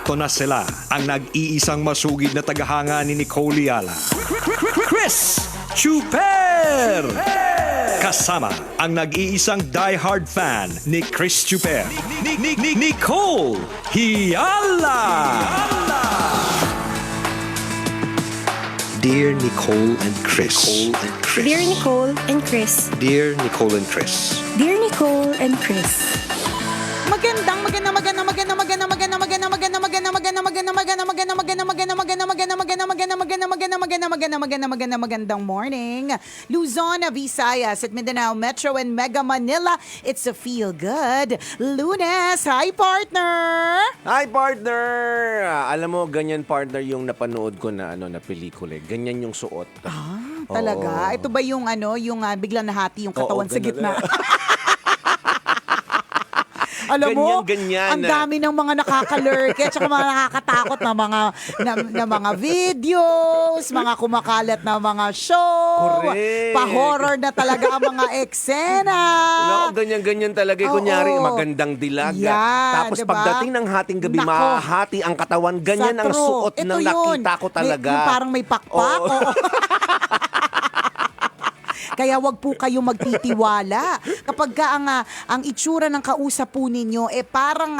Ito na sila, ang nag-iisang masugid na tagahanga ni Nicole Yala. Chris Chuper! Kasama ang nag-iisang die-hard fan ni Chris Chuper. Nicole Yala! Dear Nicole and Chris. Dear Nicole and Chris. Dear Nicole and Chris. Dear Nicole and Chris. Magandang morning, Luzon, Visayas at Mindanao Metro and Mega Manila. It's a feel good Lunes. Hi, partner. Hi, partner! Alam mo, ganyan, partner, yung napanood ko na na pelikula. Ganyan yung suot. Talaga? Ito ba yung biglang nahati yung katawan sa ganun gitna? na. Alam mo, Ganyan. ang dami ng mga nakakalurke at mga nakakatakot na mga videos, mga kumakalat na mga show, Correct. pa-horror na talaga ang mga eksena. Ganyan talaga. Oo. Kunyari, magandang dilag. Yan, Tapos diba? pagdating ng hating gabi, Nako. mahahati ang katawan. Ganyan Sa ang true. suot Ito na yun. nakita ko talaga. Yung parang may pakpak. Oo. Oo. Kaya wag po kayo magtitiwala. Kapag ang itsura ng kausap po ninyo, parang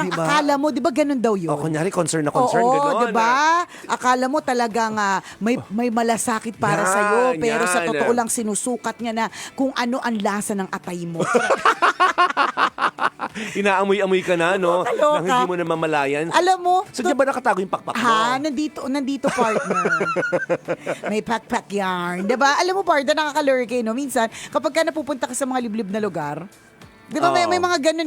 Diba? akala mo, di ba ganun daw yun? Kunyari, concern na concern. Oo, Ganon. di ba? Akala mo talagang may malasakit para Yan, sa'yo, pero sa yan. totoo lang sinusukat niya na kung ano ang lasa ng atay mo. Inaamoy-amoy ka na, no? Kaloka. Nang hindi mo na mamalayan. Alam mo, So, di ba nakatago yung pakpak mo? nandito partner. May pakpak yarn. Diba? Alam mo partner, nakakalurke, no? Minsan, kapag ka napupunta ka sa mga liblib na lugar, di ba may mga ganun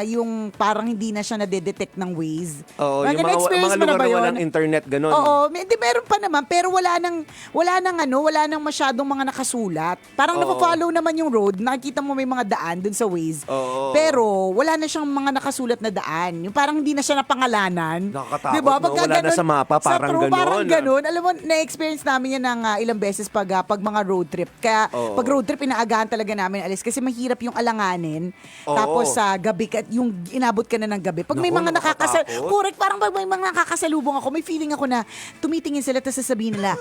yung parang hindi na siya nade-detect ng Waze. Oo, yung Na-experience mga mo na lugar ba na yun? walang internet, gano'n. Oo, meron pa naman, pero wala nang masyadong mga nakasulat. Parang Oo. napo-follow naman yung road, nakikita mo may mga daan dun sa Waze. Oo. Pero wala na siyang mga nakasulat na daan. Yung parang hindi na siya napangalanan. Nakakatakot, Diba? no? Pagka Wala na ganun, sa mapa, parang true, ganun. Parang ganun. Alam mo, na-experience namin yan ng ilang beses pag mga road trip. Kaya Oo. pag road trip, inaagahan talaga namin alis kasi mahirap yung alanganin. Oo. Tapos sa gabi, yung inabot ka na ng gabi. Pag may Naku, mga nakakatakot. correct, parang pag may mga nakakasalubong ako, may feeling ako na tumitingin sila tapos sasabihin nila,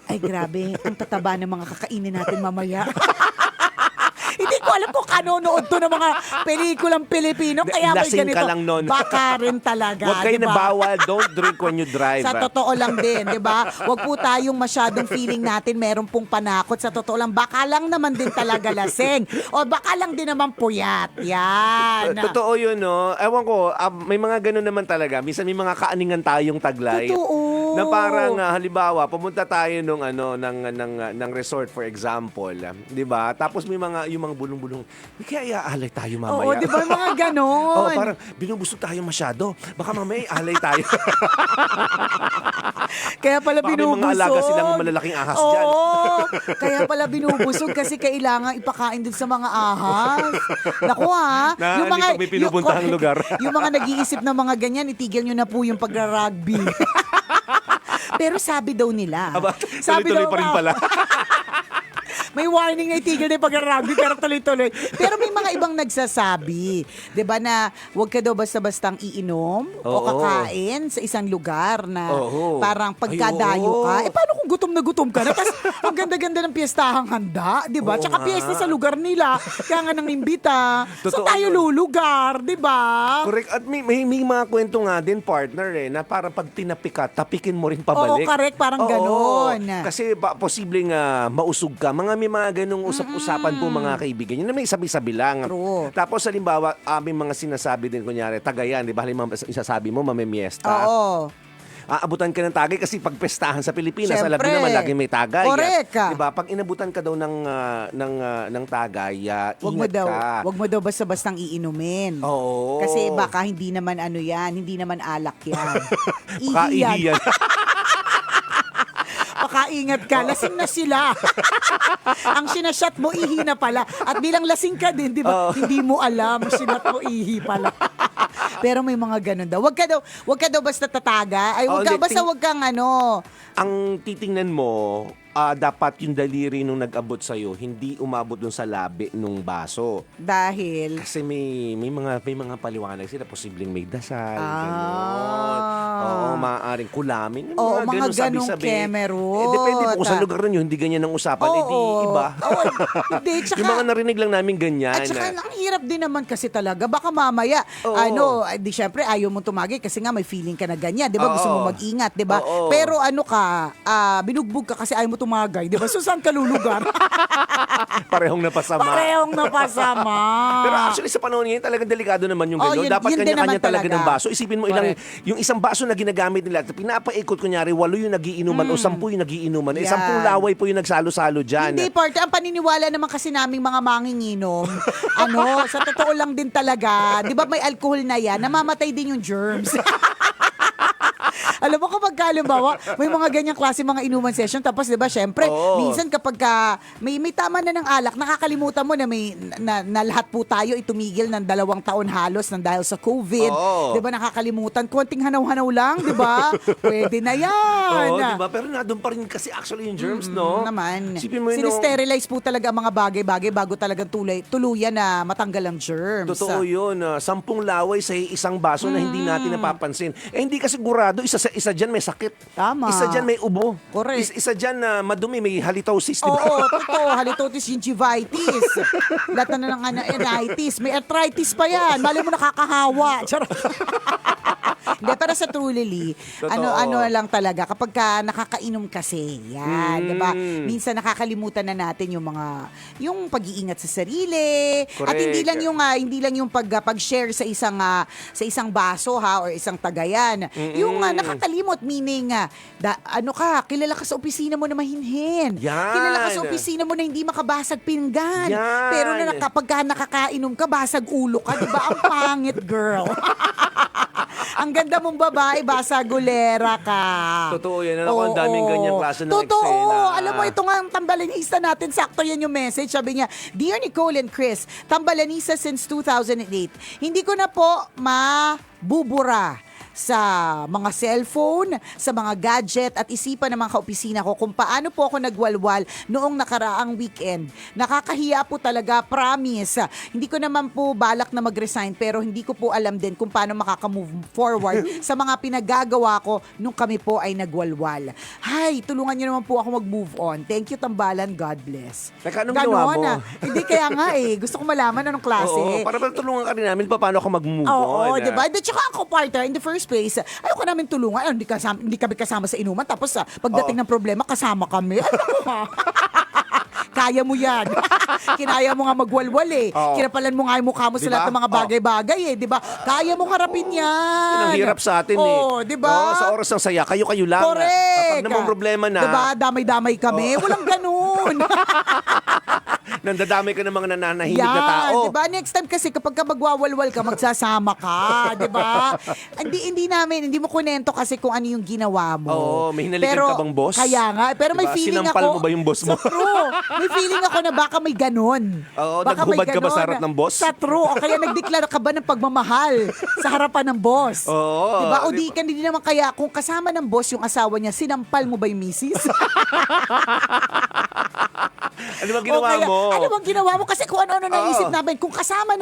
ay grabe, ang tataba ng mga kakainin natin mamaya. Hindi ko alam kung kanonood to ng mga pelikulang Pilipino. Kaya may Lasing ganito. ka lang nun. Baka rin talaga. Huwag kayo diba? na bawal. Don't drink when you drive. Sa totoo lang din, di ba? Huwag po tayong masyadong feeling natin meron pong panakot. Sa totoo lang, baka lang naman din talaga lasing. O baka lang din naman puyat. Yan. Totoo yun, no? Ewan ko, may mga ganun naman talaga. Minsan may mga kaaningan tayong taglay. Totoo. Na parang, halimbawa, pumunta tayo ng resort, for example. Di ba? Tapos may yung mga bulong-bulong, kaya iaalay tayo mamaya. Oo, di ba? Mga ganon. Oo, parang binubusog tayo masyado. Baka mamaya iaalay tayo. Kaya pala Baka may binubusog. mga alaga silang malalaking ahas dyan. Oo. Kaya pala binubusog kasi kailangan ipakain dun sa mga ahas. Naku Pag may pinupuntahang lugar. Yung mga nag-iisip na mga ganyan, itigil nyo na po yung pagra-rugby. Pero sabi daw nila. Tuloy-tuloy pa rin pala. May warning na itigil na yung pag-rugby pero tuloy-tuloy. Pero may mga ibang nagsasabi, 'di ba, na huwag ka daw basta-bastang iinom o Oo. kakain sa isang lugar na Oo. parang pagkadayo ka. Ay, oo. Paano kung gutom na gutom ka na? Tapos ang ganda-ganda ng piyestahang handa, 'di ba? Oo Tsaka nga. piyesta sa lugar nila. Kaya nga nang imbita. So Totoo tayo yun. lulugar, 'di ba? Correct. At may mga kwento nga din, partner, na parang pag tinapi ka, tapikin mo rin Oo, pabalik. correct. Parang Oo. ganon. Kasi posibleng mausog ka. May mga ganong usap-usapan po, mga kaibigan. Yun na may sabi-sabi lang. True. Tapos, halimbawa, may mga sinasabi din, kunyari, tagayan, di ba? Halimbawa, isasabi mo, mamemiesta. Oo. Aabutan ka ng tagay kasi pag pestahan sa Pilipinas, alam Siyempre. mo naman, lagi may tagay. Correct. Diba? Pag inabutan ka daw ng tagay, ingat ka. Wag mo daw basta-bastang iinumin. Oo. Kasi baka hindi naman hindi naman alak yan. Baka ihi yan. Baka ingat ka, lasing na sila. Ang sinashot mo, ihi na pala. At bilang lasing ka din, di ba? Hindi mo alam, sinat mo, ihi pala. Pero may mga ganun daw. Wag ka daw basta tataga. Ay, Hindi, wag kang ang titingnan mo, dapat yung daliri nung nag-abot sa'yo, hindi umabot dun sa labi nung baso. Dahil, Kasi may mga paliwanag sila, posibleng may dasal, Ah. gano'n. Oo, maaaring kulamin. Yung Oo, mga ganun ganong sabi-sabi. kemerot. Depende po kung sa lugar ninyo, hindi ganyan ang usapan. Di iba. Oo, hindi, tsaka, Yung mga narinig lang namin ganyan. at saka ang hirap din naman kasi talaga. Baka mamaya, Oo. di syempre ayaw mo tumagi kasi nga may feeling ka na ganyan. Di ba? Gusto Oo. mo mag-ingat, di ba? Oo. Pero binugbog ka kasi ayaw mo tumagay. Di ba? So saan ka lulugar? Parehong napasama. Parehong napasama. Pero actually sa panahon ngayon talagang delikado naman yung gano'n. Yun- Dapat yun din kanya-kanya naman talaga talaga. ng baso. Isipin mo yung isang baso na ginagamit nila, pinapaikot kunyari, 8 yung nagiinuman o 10 yung nagiinuman. Yan. 10 laway po yung nagsalo-salo dyan. Hindi, parte. Ang paniniwala naman kasi naming mga manginginom, sa totoo lang din talaga, di ba may alcohol na yan, namamatay din yung germs. Alam mo kapag halimbawa, may mga ganyang klase mga inuman session, tapos di ba, syempre, Oo. minsan kapag may tama na ng alak, nakakalimutan mo na na lahat po tayo itumigil ng 2 taon halos ng dahil sa COVID. Oo. Di ba, nakakalimutan, konting hanaw-hanaw lang, di ba? Pwede na yan. Oo, di ba? Pero nandun pa rin kasi actually yung germs, no? Naman. Isipin mo yun, Sinisterilize po talaga ang mga bagay-bagay bago talagang tuluyan na matanggal ang germs. Totoo yun. 10 laway sa isang baso na hindi natin napapansin. Hindi kasi sigurado, isa dyan may sakit. Tama. Isa dyan may ubo. Correct. Isa dyan na madumi, may halitosis, di ba? Oo, totoo. Halitosis, gingivitis. Lahat na ng anitis. May arthritis pa yan. Mali mo nakakahawa. Charot. Hindi, para sa truly, Totoo. ano lang talaga, kapag ka nakakainom kasi, yan, di ba? Minsan nakakalimutan na natin yung pag-iingat sa sarili. At Correct. hindi lang yung pag-share sa isang baso or isang tagayan. Yung nakakalimot, meaning, kilala ka sa opisina mo na mahinhin. Yan. Kilala ka sa opisina mo na hindi makabasag pinggan. Yan. Pero kapag ka nakakainom ka, basag ulo ka, di ba? Ang pangit, girl. Ang ganda mong babae, basagulera ka. Totoo yan. Alam ko, ang daming Oo. ganyang klase ng Totoo. eksena. Alam mo, ito nga ang tambalanista natin. Sakto yan yung message. Sabi niya, Dear Nicole and Chris, tambalanista since 2008. Hindi ko na po mabubura sa mga cellphone, sa mga gadget at isipan ng mga kaopisina ko kung paano po ako nagwalwal noong nakaraang weekend. Nakakahiya po talaga, promise. Hindi ko naman po balak na mag-resign pero hindi ko po alam din kung paano makaka-move forward sa mga pinagagawa ko nung kami po ay nagwalwal. Hay, tulungan niyo naman po ako mag-move on. Thank you, Tambalan. God bless. Teka, anong ginawa mo? Hindi, kaya nga Gusto ko malaman anong klase. Oo, para tulungan ka rin namin paano ako mag-move Oo, on. diba? At saka ako, partner, in the first place, ayoko namin tulungan. Hindi kami kasama sa inuman. Tapos pagdating ng problema, kasama kami. Kaya mo yan. Kinaya mo nga magwalwal Kinapalan mo nga yung mukha mo sa Diba? lahat ng mga bagay-bagay diba? Kaya mo harapin yan. Ang hirap sa atin Oo, diba? Oo, sa oras ng saya, kayo-kayo lang. Correct. Kapag namang problema na, Diba? Damay-damay kami. Walang ganun. nandadamay ka ng mga nananahimik na tao. Diba? Next time kasi kapag ka magwawalwal ka, magsasama ka, diba? Hindi mo kunento kasi kung ano yung ginawa mo. Oo, may hinalikan ka bang boss? Kaya nga, pero may Diba? feeling Sinampal ako. mo ba yung boss mo? Sa true. May feeling ako na baka may ganon. Oo, Baka may naghubad ka ba sa ganon harap ng boss? Sa true. O kaya nagdeklara ka ba ng pagmamahal sa harapan ng boss? Oo. Diba? O di ka hindi naman kaya kung kasama ng boss yung asawa niya, sinampal mo ba yung misis? Ano ba ginawa mo? Ano bang ginawa mo? Kasi kung ano-ano naisip namin, kung kasama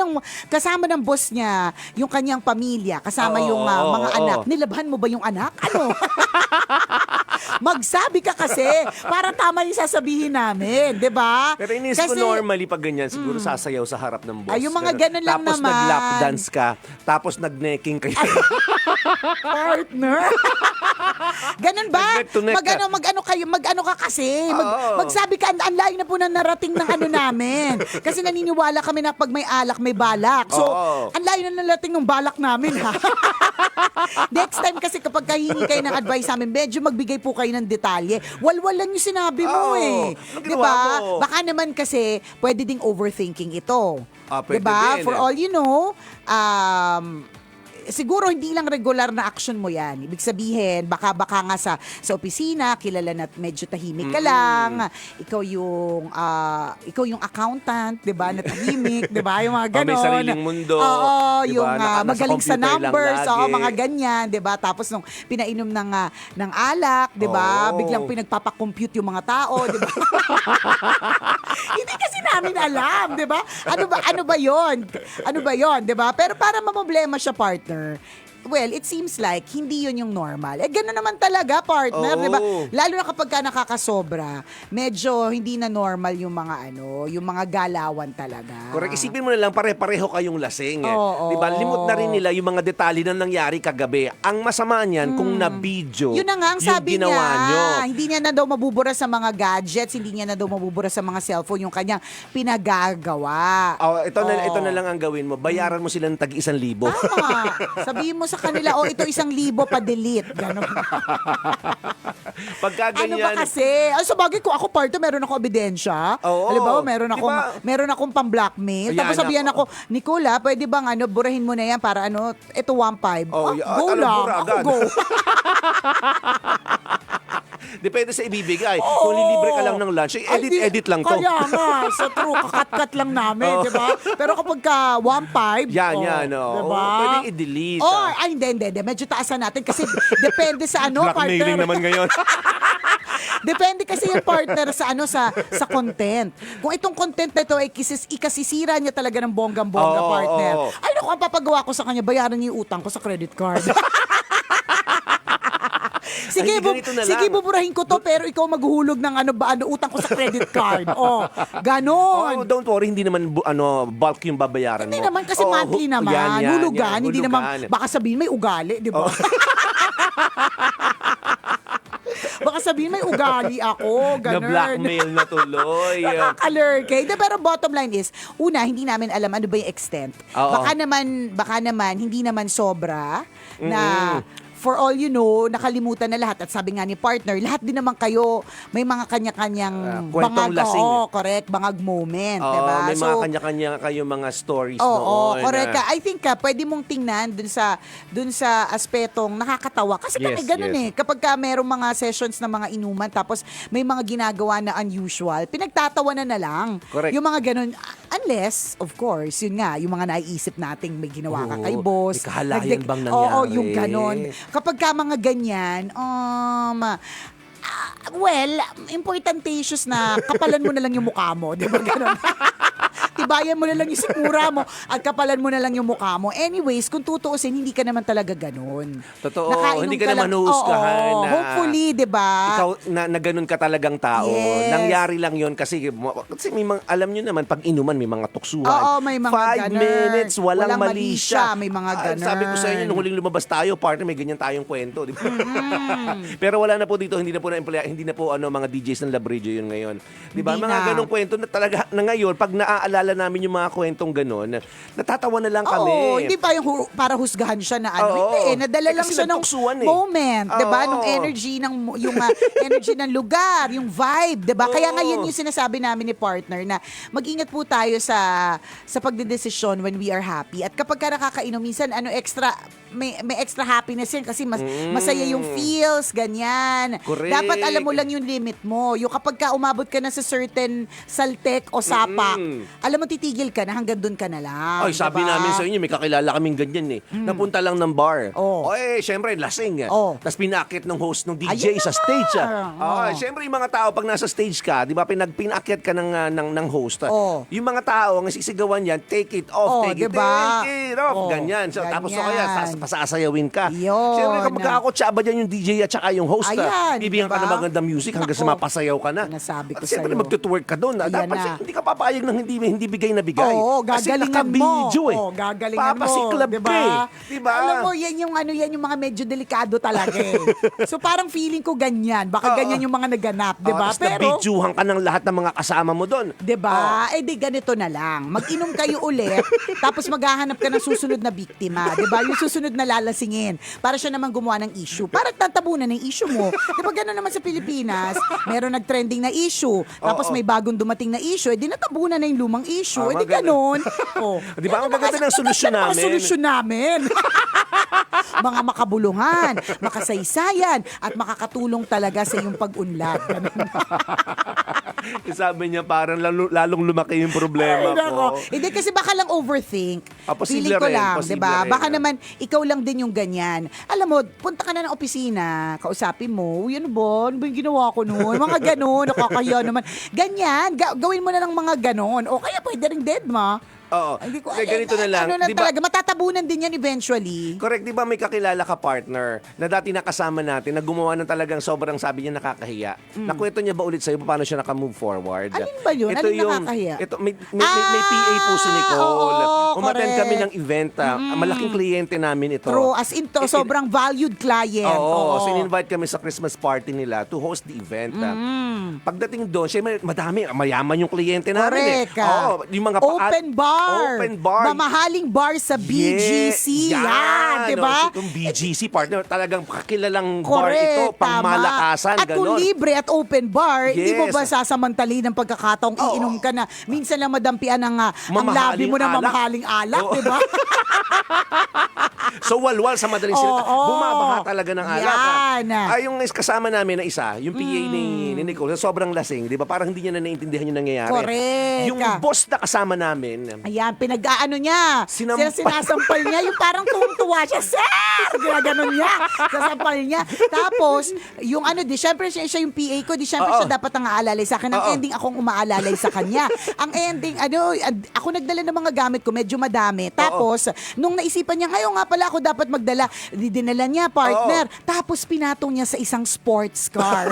ng boss niya, yung kanyang pamilya, kasama Oo, yung mga oo. anak, nilabhan mo ba yung anak? Ano? Magsabi ka kasi, para tama yung sasabihin namin, di ba? Pero inisip ko normally pag ganyan, siguro sasayaw sa harap ng boss. Ay, yung mga ganun lang tapos naman. Tapos nag-lap dance ka, tapos nag-necking kayo. Partner. Ganun ba? Neck to neck ka. Mag-ano ka kasi. Oo. Magsabi ka, ang layo na po na narating ng ano namin. Kasi naniniwala kami na pag may alak, may balak. So, Oo. ang layo na narating ng balak namin, ha? Next time kasi kapag kahingi kayo ng advice sa amin, medyo magbigay po kayo ng detalye. Walwal lang yung sinabi mo Oo. Di Anong ginawa ba? mo? Baka naman kasi pwede ding overthinking ito. Pwede Di ba? din. For all you know, siguro hindi lang regular na action mo yan. Ibig sabihin, baka nga sa opisina, kilala na medyo tahimik ka lang. Ikaw yung accountant, 'di ba? Na tahimik, 'di ba? Yung mga ganon. May sariling mundo. Oo, 'di ba? yung Nasa magaling sa computer lang numbers, lagi. mga ganyan, 'di ba? Tapos nung pinainom ng alak, 'di ba? Oo. Biglang pinagpapakompute yung mga tao, 'di ba? Hindi kasi namin alam, 'di ba? Ano ba 'yon? Ano ba 'yon, 'di ba? Pero para mamoblema siya, partner. Well, it seems like hindi yun yung normal. Gano'n naman talaga, partner, Oo. di ba? Lalo na kapag ka nakakasobra, medyo hindi na normal yung mga yung mga galawan talaga. Correct. Isipin mo na lang, pare-pareho kayong lasing. Oo. Di ba? Limot na rin nila yung mga detalye na nangyari kagabi. Ang masama niyan, kung na-video, Yun na nga ang yung sabi niya. ginawa nyo. Hindi niya na daw mabubura sa mga gadgets, hindi niya na daw mabubura sa mga cellphone yung kanyang pinagagawa. Ito na lang ang gawin mo. Bayaran mo silang tag-1,000. Tama. Sabihin mo sa kanila, ito 1,000 pa-delete. Ganon. Pagka Ano ganyan, ba kasi? Sa bagay ko, ako partner, meron ako ebidensya. Oo. Halimbawa, Diba? meron akong pang-blackmail. Ayan, Tapos sabihan ako, Nicola, pwede bang burahin mo na yan para ito 1,500. Oh, Go alam, lang. bura Ako agad. go. depende sa ibibigay. Kung lilibre ka lang ng lunch, edit lang to. Kaya nga, sa true, kakat-kat lang namin, di ba? Pero kapag ka 1,500, Yan. di ba? Pwede i-delete. Hindi. Medyo taasan natin kasi depende sa Blackmailing partner. naman ngayon. Depende kasi yung partner sa content. Kung itong content na ito ay ikasisira niya talaga ng bonggang-bongga, Oo, partner. oo. Ay, naku, ang papagawa ko sa kanya, bayaran niya yung utang ko sa credit card. Sige, Ay, ganito na lang. sige, buburahin ko to, pero ikaw maghuhulog ng utang ko sa credit card. Ganon. Don't worry, hindi naman bulk yung babayaran Hindi mo. naman, kasi monthly naman. Hulugan, hindi naman, baka sabihin may ugali, di ba? Baka sabihin may ugali ako, ganun. Na-blackmail na tuloy. Nakakalurkay. Pero bottom line is, una, hindi namin alam ano ba yung extent. Oo. Baka naman, hindi naman sobra na for all you know, nakalimutan na lahat. At sabi nga ni partner, lahat din naman kayo, may mga kanya-kanyang kwentong bangag. lasing. Oo, correct. Bangag moment. Diba? May mga kanya-kanya kayong mga stories Oo, noon. correct ka. I think pwede mong tingnan dun sa aspetong nakakatawa. Kasi kami ganun yes. Kapag merong mga sessions na mga inuman, tapos may mga ginagawa na unusual, pinagtatawanan na lang. Correct. Yung mga ganun. Unless, of course, yun nga, yung mga naiisip nating may ginawa ka kay boss. may kahalayan bang nangyari? Oo, yung ganun. Kapag ka mga ganyan, well, importantatious na kapalan mo na lang yung mukha mo. Di ba ganun? Tibayan mo na lang yung sikura mo at kapalan mo na lang yung mukha mo. Anyways, kung tutuusin, hindi ka naman talaga ganun. Totoo, Nakainom hindi ka lang. naman huhusgahan Oo, na hopefully, di ba? ikaw na ganun ka talagang tao. Yes. Nangyari lang yon kasi may mga, alam nyo naman, pag inuman, may mga tuksuhan. Oo, may mga 5 ganun. minutes, walang Walang mali mali siya. siya, may mga ganun. Sabi ko sa inyo, nung huling lumabas tayo, partner, may ganyan tayong kwento. Di ba? Pero wala na po dito, hindi na po mga DJs ng Lab Radio yun ngayon. Di ba? Hindi Mga na. ganong kwento na talaga, na ngayon, pag naaalala namin yung mga kwentong ganon, natatawa na lang kami. Oo, hindi pa yung para husgahan siya na Oo. Hindi, nadala lang Kasi siya ng nagtuksuan moment, 'di ba? Oo. Nung energy energy ng lugar, yung vibe, 'di ba? Kaya ngayon yung sinasabi namin ni partner na mag-ingat po tayo sa pagdedesisyon when we are happy. At kapag ka nakakainom minsan may extra happiness yan kasi masaya yung feels, ganyan. Correct. Dapat alam mo lang yung limit mo. Yung kapag ka umabot ka na sa certain saltek o sapak, alam mo titigil ka na hanggang doon ka na lang. Ay, sabi diba? namin sa inyo, may kakilala kaming ganyan Napunta lang ng bar. Oh. Syempre, lasing. Oh. Tapos pinakit ng host ng DJ Ayun sa na stage. nga. Syempre, yung mga tao, pag nasa stage ka, di ba, pinakit ka ng host. Oh. Yung mga tao, ang sisigawan yan, take it off, Oh, take diba? it off. Oh, Ganyan. So, tapos ganyan. kaya, pasasayawin ka. Yun. Syempre, kapag ako, tsaba dyan yung DJ at saka yung host. Ayan, Bibigyan ka diba? ng magandang music hanggang sa Nako. mapasayaw ka na. Sinasabi ko At syempre, sa'yo. magtutwork ka doon. Ayan Dapat na. hindi ka papayag ng hindi bigay na bigay. Oo, Kasi gagalingan mo. naka-video Gagalingan mo. Papasiklab diba? ka Diba? Alam mo, yan yung mga medyo delikado talaga So parang feeling ko ganyan. Baka ganyan yung mga naganap, diba? Tapos nabidyohan ka ng lahat ng mga kasama mo doon. Diba? Di ganito na lang. Mag-inom kayo ulit, tapos maghahanap ka ng susunod na biktima. Diba? Yung susunod na lalasingin. Para siya naman gumawa ng issue. Para tatabunan ng issue mo. Diba gano'n naman sa Pilipinas? Meron nag-trending na issue. Tapos may bagong dumating na issue. Di natabunan na yung lumang issue. Di Maganda. gano'n. Di ba? Ang maganda ng solusyon namin. Solusyon namin. Mga makabuluhan, makasaysayan, at makakatulong talaga sa iyong pag-unlad. Ganun. Sabi niya parang lalong lumaki yung problema Ay, nako. ko. Hindi kasi baka lang overthink. Posible Feeling ko rin, lang, posible 'di ba? rin. Baka naman ikaw lang din yung ganyan. Alam mo, punta ka na ng opisina, kausapin mo, "Uy, ano ba? Ano ba yung ginawa ko noon?" Mga ganon, nakakahiya naman. Ganyan, gawin mo na ng mga ganon. O kaya pwede ring dead ma. Oo. Hindi ko Hindi, ganito na lang. Ano na Di ba- talaga, matatabunan din yan eventually. Correct, di ba may kakilala ka partner na dati nakasama natin na gumawa ng talagang sobrang sabi niya nakakahiya. Nakwento niya ba ulit sa'yo paano siya naka-move forward? Alin ba yun? Alin nakakahiya? Ito, may PA po si Nicole. oo, Umattend correct. kami ng event. Malaking kliyente namin ito. True, as in to, sobrang valued client. Oo, so in-invite kami sa Christmas party nila to host the event. Pagdating doon, syempre madami, mayaman yung kliyente namin. Correct. Oo, yung mga Open bar. Open bar. Mamahaling bar sa BGC. Yan, di ba? Itong BGC partner, talagang kakilalang bar ito, Correct, pangmalakasan, tama. At kung ganon. libre at open bar, hindi mo Yes. ba sasamantali ng pagkakataong iinom ka na? Minsan lang madampian ang labi Mamahaling mo ng alak. mamahaling alak, Oo. di ba? So walwal sa madaling salita, Oo. bumabaha talaga ng alak. Yan. Yung kasama namin na isa, yung PA ni Nicole, sobrang lasing, di ba? Parang hindi niya na naiintindihan yung nangyayari. Correct. Yung boss na kasama namin, Ayan, pinag-aano niya. Sinasampal niya. Yung parang tuwang-tuwa siya. Sir! Ginaganon niya. Sasampal niya. Tapos, yung ano, di, syempre siya yung PA ko, di syempre Oo. siya dapat ang aalalay sa akin. Ang Oo. ending, akong umaalalay sa kanya. Ang ending, ako nagdala ng mga gamit ko, medyo madami. Tapos, nung naisipan niya, ngayon nga pala ako dapat magdala. Dinala niya, partner. Tapos, pinatong niya sa isang sports car.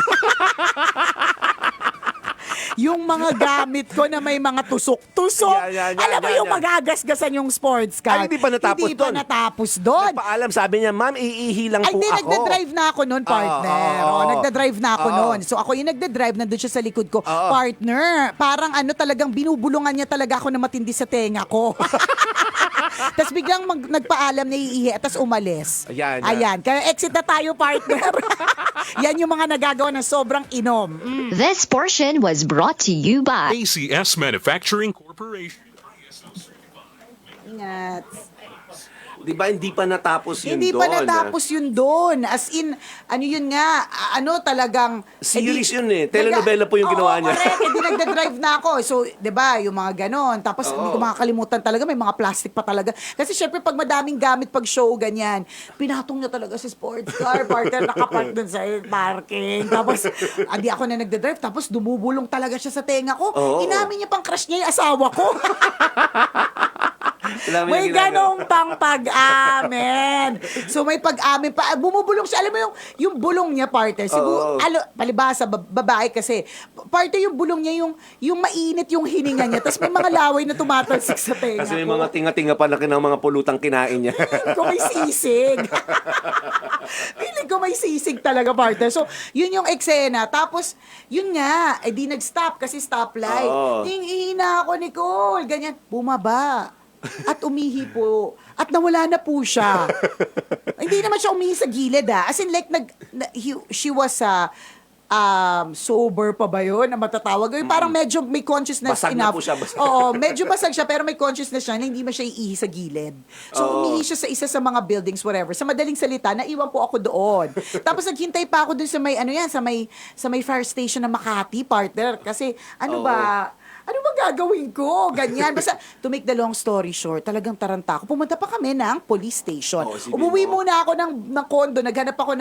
Yung mga gamit ko na may mga tusok-tusok. Yan, Alam mo yung yan. magagasgasan yung sports car. Ay, hindi pa natapos Hindi pa doon. natapos doon. nagpaalam, sabi niya, ma'am, iihi lang Ay, po hindi, ako. nagda-drive na ako noon, partner. Oo. Nagda-drive na ako Oo. noon. So, ako yung nagda-drive, nandun siya sa likod ko. Oo. Partner, parang talagang binubulungan niya talaga ako na matindi sa tenga ko. Tapos biglang nagpaalam na iihi at tapos umalis. Ayan. Ayan. Kaya exit na tayo, partner. Yan yung mga nagagawa ng sobrang inom. This portion was brought to you by ACS Manufacturing Corporation. Ingat. Di ba, hindi pa natapos yun Hindi doon. pa natapos yun doon. As in, ano yun nga, talagang... Series yun eh. Telenovela po yung ginawa niya. Oo, correct. Hindi nagda-drive na ako. So, di ba, yung mga ganon. Tapos, hindi ko makakalimutan talaga, may mga plastic pa talaga. Kasi syempre, pag madaming gamit pag show, ganyan, pinatong niya talaga sa sports car, partner, nakapark dun sa parking. Tapos, hindi ako na nagda-drive. Tapos, dumubulong talaga siya sa tenga ko. Oo. Inamin niya pang crush niya yung asawa ko. Alam mo May yung ginagawa. ganong pang pag-amin. So may pag-amin pa. Bumubulong siya. Alam mo yung bulong niya, partner. Oo. Palibasa, babae kasi. Partner, yung bulong niya, yung mainit yung hininga niya. Tapos may mga laway na tumatalsik sa tenga Kasi may ko. mga tinga-tinga pa laki ng mga pulutang kinain niya. Feeling ko may sisig. Feeling ko may sisig talaga, partner. So, yun yung eksena. Tapos, yun nga, di nag-stop kasi stoplight. Oo. Ihina ako, Nicole. Ganyan. Bumaba. At umihi po. At nawala na po siya. Hindi naman siya umihi sa gilid, As in, like, she was sober pa ba yun na matatawag? Yung parang medyo may consciousness Basag na enough. po siya, basag. Oo, medyo basag siya pero may consciousness siya na hindi man siya iihi sa gilid. So, umihi siya sa isa sa mga buildings, whatever. Sa madaling salita, naiwan po ako doon. Tapos naghintay pa ako doon sa may, sa may fire station na Makati, partner. Kasi, ano ba gagawin ko? Ganyan. Basta, to make the long story short, talagang taranta ako. Pumunta pa kami ng police station. Sige Umuwi mo. muna ako ng condo. Naghanap ako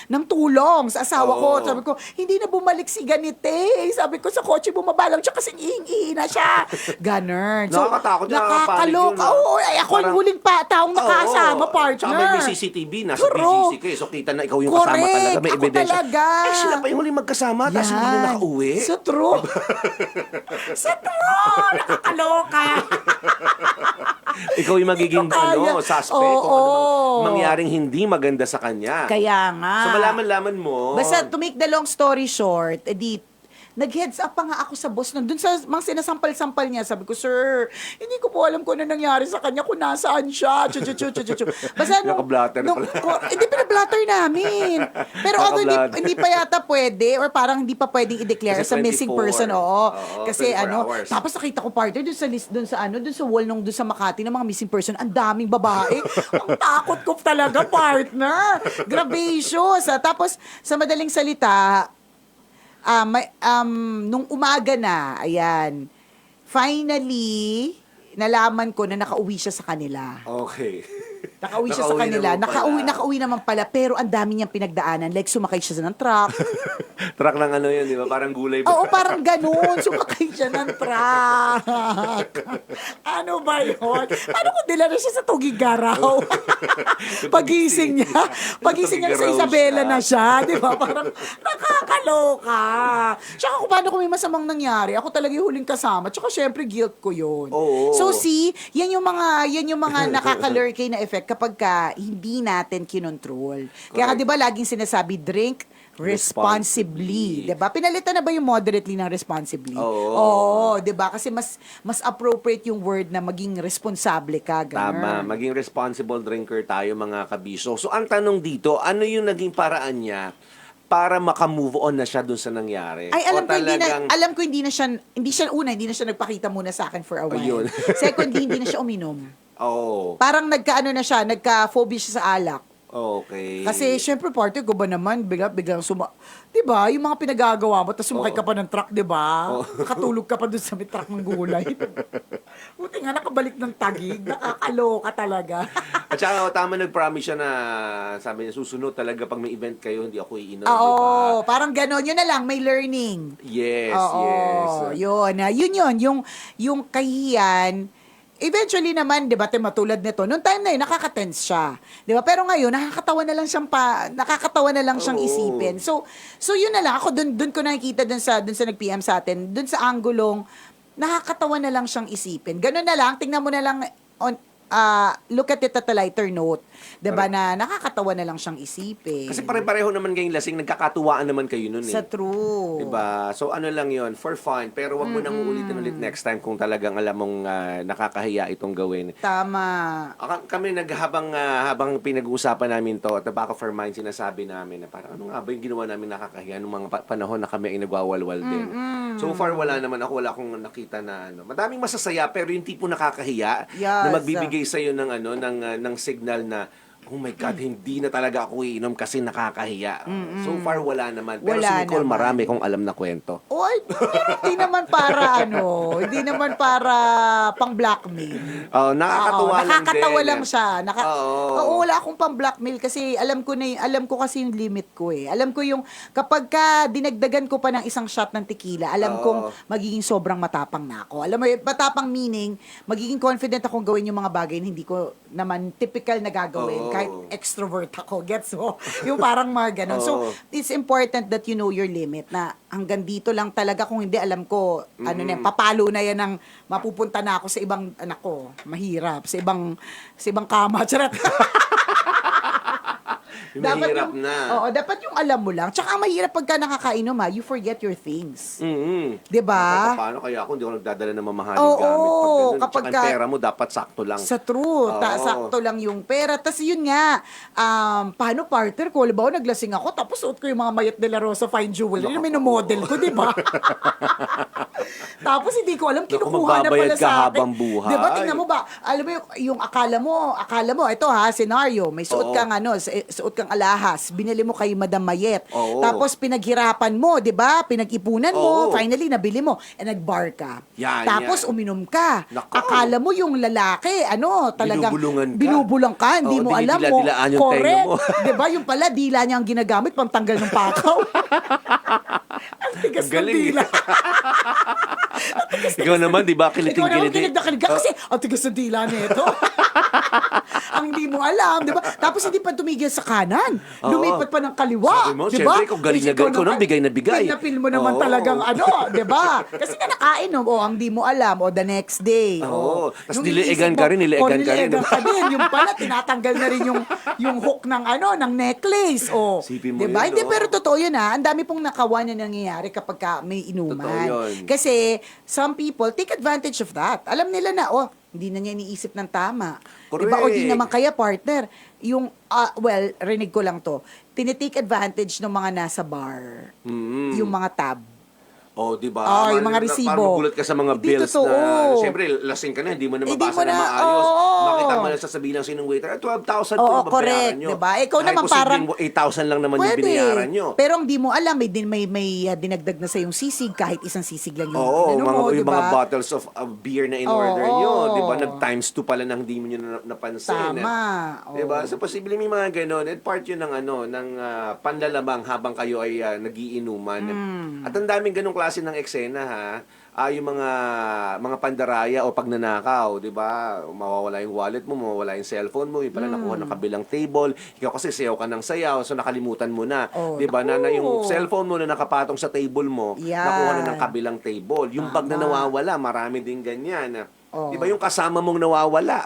ng tulong sa asawa ko. Sabi ko, hindi na bumalik si ganite. Sabi ko, sa kotse bumaba lang siya kasi iing-ihi na siya. Ganun. So, Nakakatakot yun, nakakaloka. nakakapanig yun, Oo, ay, ako yung Parang- huling taong nakasama, partner. Tsaka may CCTV, nasa True. BGC kayo. So, kita na ikaw yung kasama Correct. talaga. May Ako ebidensya. talaga. Sila pa yung huling magkasama, tapos hindi na nakauwi. So true. So true. Nakakaloka. Ikaw yung magiging Ito kaya. suspect Oo. kung ano mang mangyaring hindi maganda sa kanya. Kaya nga. So malaman-laman mo. Basta to make the long story short, edi nag-heads up pa nga ako sa boss nun. Dun sa mga sinasampal-sampal niya, sabi ko, sir, hindi ko po alam kung ano nangyari sa kanya, kung nasaan siya. Chu. Basta Nakablatter pala. hindi pinablatter namin. Pero although hindi pa yata pwede, or parang hindi pa pwedeng i-declare Kasi sa missing 24. person, oo. Kasi 24 hours. tapos nakita ko partner dun sa list, dun sa wall nung dun sa Makati ng mga missing person, ang daming babae. Ang takot ko talaga, partner. Grabacious. Tapos, sa madaling salita, nung umaga na, ayan, finally, nalaman ko na nakauwi siya sa kanila. Okay. Nakauwi siya sa kanila. naman pala. Nakauwi naman pala. Pero ang dami niyang pinagdaanan. Like, sumakay siya ng truck. Truck ng ano yun, di ba? Parang gulay. Oo, parang ganun. Sumakay siya ng truck. Ano ba yun? Paano kung dinala siya sa Tugigaraw? Pagising niya sa Isabela na siya. Di ba? Parang nakakaloka. Tsaka kung paano kung may masamang nangyari, ako talaga yung huling kasama. Tsaka syempre, guilt ko yun. Oo. So see, yan yung mga nakakalurkay na effect kapag hindi natin kinontrol. Kaya nga, di ba, laging sinasabi, drink responsibly. 'Di ba? Pinalitan na ba yung moderately ng responsibly? Oo, 'di ba? Kasi mas appropriate yung word na maging responsable ka, ganun. Tama, maging responsible drinker tayo mga kabiso. So ang tanong dito, ano yung naging paraan niya para maka-move on na siya dun sa nangyari? Ay, alam O ko talagang- hindi na siya nagpakita muna sa akin for a while. Ayun. Secondly, hindi na siya uminom. Oo. Parang nagka-phobia siya sa alak. Okay. Kasi, syempre, party ko ba naman, biglang diba, yung mga pinagagawa mo, tapos sumakay ka pa ng truck, diba? Nakatulog ka pa dun sa may truck ng gulay. Buti nga, nakabalik ng tagig. Nakakaloka talaga. At saka tama, nag-promise siya na sabi niya, susunod talaga pag may event kayo, hindi ako iinom, Oo, diba? parang gano'n. Yun na lang, may learning. Yes, Oo, yes. yun. Yung kahihiyan, eventually naman, 'di ba, matulad nito, noong time na yun, nakaka-tense siya. 'Di ba? Pero ngayon, nakakatawa na lang siyang Oo. isipin. So yun na lang, ako dun ko nakikita dun sa nag-PM sa atin, dun sa anggulong, nakakatawa na lang siyang isipin. Ganun na lang, tingnan mo na lang look at it at a lighter note. 'Di ba, na nakakatawa na lang siyang isipin. Kasi pare-pareho naman kayong lasing, nagkakatuwaan naman kayo nun eh. Sa true. Diba? So ano lang yon, for fun, pero wag mo nang uulitin ulit next time kung talagang alam mong nakakahiya itong gawin. Tama. Kami habang pinag-uusapan namin to, at the back of our mind, sinasabi namin na parang ano nga ba yung ginawa namin nakakahiya nung mga panahon na kami ay nagwawalwal din. So far wala akong nakita na ano. Madaming masasaya pero yung tipo nakakahiya na Yes. magbibigay sa iyo ng ng signal na oh my God, hindi na talaga ako iinom kasi nakakahiya. So far, wala naman. Pero Wala si Nicole, naman. marami kong alam na kwento. Oy, hindi naman para pang-blackmail. Nakakatuwa lang din. Nakakatawa lang siya. Oo. Wala akong pang-blackmail kasi alam ko kasi yung limit ko eh. Alam ko yung kapag dinagdagan ko pa ng isang shot ng tequila, alam kong magiging sobrang matapang na ako. Alam mo, matapang meaning, magiging confident akong gawin yung mga bagay na hindi ko naman typical na gagawin. Kahit extrovert ako, gets mo? Yung parang mga ganun. So, it's important that you know your limit na hanggang dito lang talaga. Kung hindi, alam ko, papalo na yan ng mapupunta na ako sa ibang, anak ko, mahirap, sa ibang kama. Charot. Mahirap na. Oo, dapat yung alam mo lang. Tsaka ang mahirap pagka nakakainom you forget your things. Diba? Paano kaya ako hindi ako nagdadala ng mamahaling Oo, gamit? Pag ganun, kapag tsaka ang pera mo dapat sakto lang. Sa true, sakto lang yung pera. Tapos yun nga, paano partner ko? Halimbawa, naglasing ako, tapos suot ko yung mga Mayat de la Rosa fine jewelry na minomodel ko, di ba? Tapos hindi ko alam, kinukuha na magbabayad pala ka sa akin. habang buhay. Di ba, tingnan mo ba, alam mo yung akala mo, ito scenario, may suot kang suot kang alahas, binili mo kay Madam Mayet. Oo. Tapos pinaghirapan mo, di ba? Pinag-ipunan mo, Oo. finally nabili mo, bar ka. Yan, Tapos yan. uminom ka. Nako. Akala mo yung lalaki, talagang Binubulungan ka. hindi Oo, mo alam mo. dinidila-dilaan yung tenga mo. 'Di ba? Yung pala dila niya ang ginagamit pang tanggal ng pakaw. Ang tigas ng Galing. dila. Ikaw naman, di ba, Ikaw naman kiliting-kiliti. kilig na kilig ka kasi ang tigas sa dila nito. Ang di mo alam, di ba? Tapos hindi pa tumigil sa kanan. Oo. Lumipat pa ng kaliwa. Sabi mo, di ba? syempre, ikaw galing na galing. Ikaw naman, bigay na bigay. Pinapil mo naman Oo. talagang di ba? Kasi ka nakain, ang di mo alam, the next day. Oo. Tapos Yung niliigan iniisip ka mo, rin, niliigan ka rin, niliigan di ba? ka din. Yung pala, tinatanggal na rin yung hook ng ng necklace. Sipin mo di ba? yun, Hindi, no? pero totoo yun Ang dami pong nakawa na nangyayari kapag may inuman. Totoo yun. Kasi some people take advantage of that. Alam nila na, hindi na niya iniisip ng tama. Correct. Diba? O di naman kaya partner, yung, rinig ko lang to, tinitake advantage ng mga nasa bar, yung mga tab. Oh, di ba? Yung mga resibo. Parang magulat ka sa mga Hindi bills totoo. na, siyempre, lasing ka na, hindi mo na Hindi mabasa mo na na, maayos. oo. Makita mo na sasabihin ng sinong waiter, 12,000 Oo, po ang correct, babayaran nyo. diba? Ikaw Kahit naman parang- posibleng 8,000 lang naman yung binayaran nyo. Pero hindi mo alam, may dinagdag na sa yung sisig, kahit isang sisig lang yung Oo, mo, yung diba? mga bottles of beer na in-order Oo. nyo. Di ba? Nag-times 2 pala nang hindi mo nyo napansin. Tama. Di ba? Oo. So, posible may mga ganon. At part yun ng, ng panlalamang habang kayo ay nagiinuman. At ang daming ganong klase ng eksena, ha? Yung mga pandaraya o pagnanakaw, 'di ba? Mawawala yung wallet mo, mawawala yung cellphone mo, yung pala nakuha ng kabilang table. Ikaw kasi sayaw ka ng sayaw, so nakalimutan mo na, Oh, 'di ba? Na naku. yung cellphone mo na nakapatong sa table mo, Yan. nakuha na ng kabilang table. Yung bag na Tama. nawawala, marami din ganyan. Oh. 'Di ba yung kasama mong nawawala?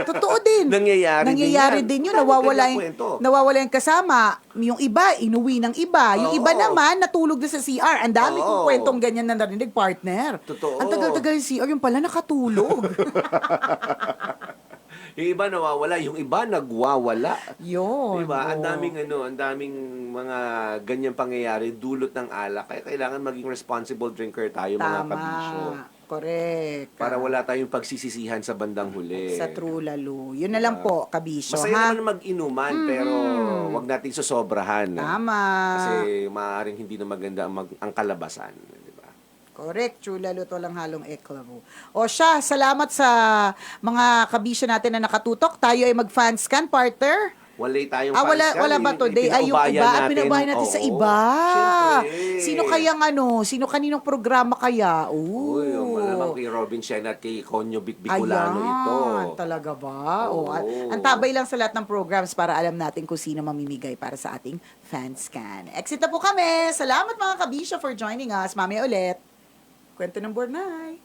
Totoo din. Nangyayari din yun. Dami Nawawala ganyang yung, kwento. nawawala yung kasama. Yung iba, inuwi ng iba. Yung Oo. iba naman, natulog na sa CR. Ang dami kong Oo. kwentong ganyan na narinig, partner. Totoo. Ang tagal-tagal yung CR, yung pala nakatulog. Yung iba nawawala, yung iba nagwawala. Yun. Diba? Ang oo. daming mga ganyang pangyayari dulot ng alak. Kaya kailangan maging responsible drinker tayo mga kabisyo. Correct. Para wala tayong pagsisisihan sa bandang huli. Sa true lalo. Yun na lang po, kabisyo. Masaya ha? naman mag-inuman, pero wag natin susobrahan. Tama. Kasi maaaring hindi na maganda ang kalabasan. Diba? Correct, true lalo to lang halong eklabo. O siya, salamat sa mga kabisyo natin na nakatutok. Tayo ay mag-fan scan, partner. Walay tayong Wala ba today? Ay, yung iba. Pinabayan natin sa Oo. iba. Siyempre. Sino kaninong programa kaya? Uy, malamang kay Robin Shen at kay Conyo Bicolano ito. Talaga ba? Oo. Ang tabay lang sa lahat ng programs para alam natin kung sino mamimigay para sa ating fan scan. Exit na po kami. Salamat mga kabisyo for joining us. Mamaya ulit. Kwento ng Bornay.